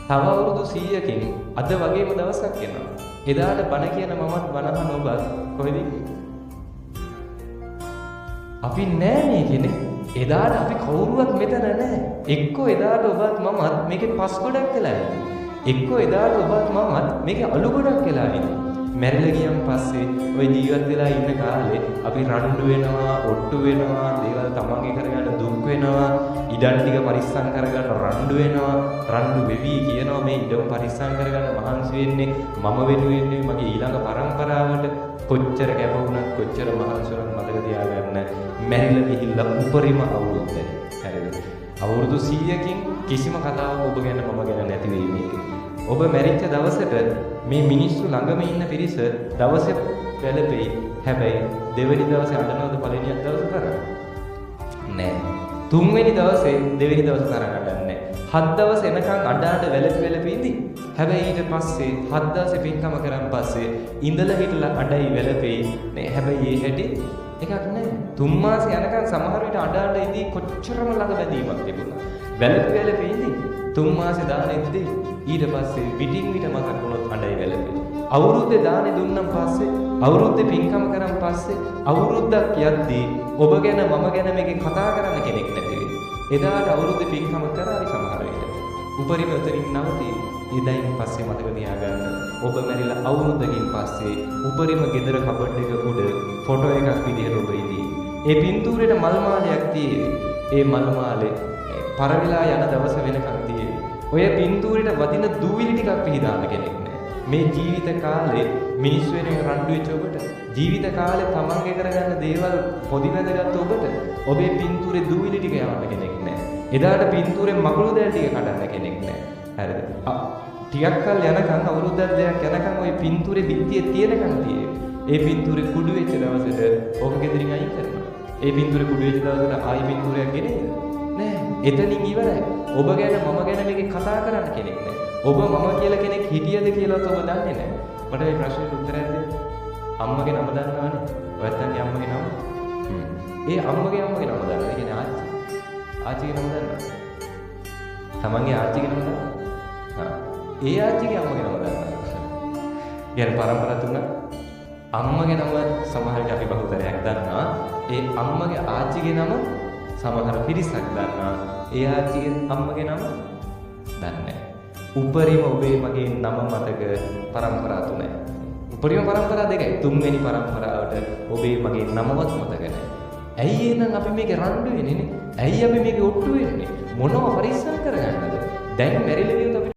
තව අවුරුදු 100කින් අද වගේම දවසක් එනවා. එදාට බණ කියන මමත් බණහන ඔබත් කොහෙද ඉන්නේ? අපි නෑ මේ කෙනෙක්. එදාට අපි කවුරුවත් මෙතන නෑ. එක්කෝ එදාට ඔබත් මමත් මේකේ පස් ගොඩක් වෙලා ඉන්නේ. එක්කෝ එදාට ඔබත් මමත් මේකේ අලු ගොඩක් වෙලා ඉන්නේ. මැරිලා ගියන් පස්සේ ওই ජීවත් වෙලා ඉන්න කාලේ අපි රණ්ඩු වෙනවා, ඔට්ටු වෙනවා, දේවල් තමන්ගේ කරගන්න දුක් වෙනවා, ඉඩම් ටික පරිස්සම් කරගන්න රණ්ඩු වෙනවා, රණ්ඩු වෙවි කියනවා මේ ඉඩම් පරිස්සම් කරගන්න මහන්සි වෙන්නේ මම වෙනුවෙන් මගේ ඊළඟ පරම්පරාවට කොච්චර කැප වුණත් කොච්චර මහන්සි වුණත් මතක තියාගන්න මැරිලා ගිහිල්ලා උපරිම අවුරුද්ද. හරිද? අවුරුදු 100කින් කිසිම කතාවක් ඔබ ගැන මම ගැන නැති වෙයි මේකේ. ඔබ මැරිච්ච දවසට මේ මිනිස්සු ළඟම ඉන්න පිරිස දවසේ වැළපෙයි. හැබැයි දෙවෙනි දවසේ අඬනවද පළවෙනි දවසේ තරම්? නෑ. තුන්වෙනි දවසේ දෙවෙනි දවසේ තරම් අඬන්නේ නෑ. 7 දවස් එනකන් අඬාට වැළපි ඉඳි. හැබැයි ඊට පස්සේ 7 දවසේ පින්කම කරන් පස්සේ ඉඳලා හිටලා අඬයි වැළපෙයි. නේ හැබැයි ඒ හැටි එකක් නෑ. 3 මාසේ යනකන් සමහර විට අඬාට ඉඳි කොච්චරම ළඟ බැඳීමක් තිබුණා. වැළපි ඉඳි 3 මාසේ දාන ඉඳි ඊට පස්සේ පිටින් පිට මතක් වුණොත් අඬයි වැළපෙයි. අවුරුද්දේ දානේ දුන්නම් පස්සේ අවුරුද්දේ පින්කම කරන් පස්සේ අවුරුද්දක් යද්දී ඔබ ගැන මම ගැන මේකේ කතා කරන්න කෙනෙක් නැති වෙයි. එදාට අවුරුද්දේ පින්කම කරාවි සමහර විට. උපරිම උතරින් නවතී. එදායින් පස්සේ මතක තියාගන්න ඔබ මැරිලා අවුරුද්දකින් පස්සේ උපරිම ගෙදර කබඩ් එක උඩ ෆොටෝ එකක් විදිහට ඔබ ඉදී. ඒ පින්තූරේට මල් මාලයක් තියෙවි. ඒ මල් මාලේ පරවිලා යන දවස වෙනකන් තියෙවි. ඔය පින්තූරේට වදින දූවිලි ටිකක් පිළිදාන්න කෙනෙක් නෑ. මේ ජීවිත කාලේ මිනිස්සු වෙනුවෙන් රණ්ඩු වෙච්ච ඔබට, ජීවිත කාලේ තමන්ගේ කරගන්න දේවල් පොඩි වැදගත් ඔබට ඔබේ පින්තූරේ දූවිලි ටික යවන්න කෙනෙක් නෑ. එදාට පින්තූරේ මකුළු දැල් ටික කඩන්න කෙනෙක් නෑ. හරිද? ටිකක් කල් යනකම් අවුරුද්දක් දෙකක් යනකම් ওই පින්තූරේ බිත්තියේ තියෙනකන් තියෙවි. ඒ පින්තූරේ කුඩු වෙච්ච දවසට ඕක ගෙදරින් අයින් කරනවා. ඒ පින්තූරේ කුඩු වෙච්ච දවසට ආයි පින්තූරයක් ගෙනේද? නෑ. එතනින් ඉවරයි. ඔබ ගැන මම ගැන මේකේ කතා කරන්න කෙනෙක් නෑ. ඔබ මම කියලා කෙනෙක් හිටියද කියලාත් ඔබ දන්නේ නෑ. මට මේ ප්‍රශ්නෙට උත්තරයක් දෙන්න. අම්මගේ නම දන්නවනේ. ඔයත්තන්ගේ අම්මගේ නම? ඒ අම්මගේ නම දන්නවා. ඒ කියන්නේ ආච්චි. ආච්චිගේ නම දන්නවා. තමන්ගේ ආච්චිගේ නම දන්නවා. ඒ ආච්චිගේ අම්මගේ නම දන්නවා. يعني පරම්පරා තුන අම්මගේ නම සමහර විට අපි බහුතරයක් දන්නවා. ඒ අම්මගේ ආච්චිගේ නම සමහර පිරිසක් දන්නවා. ඒ ආච්චිගේ අම්මගේ නම දන්නේ නැහැ. උපරිම ඔබේ මගේ නම මතක පරම්පරා තුනයි. උපරිම පරම්පරා දෙකයි. තුන්වෙනි පරම්පරාවට ඔබේ මගේ නමවත් මතක නැහැ. ඇයි එහෙනම් අපි මේකේ රණ්ඩු වෙන්නේ නේ? ඇයි අපි මේකේ ඔට්ටු වෙන්නේ? මොනව පරිස්සම් කරගන්නද? දැන් මැරිලා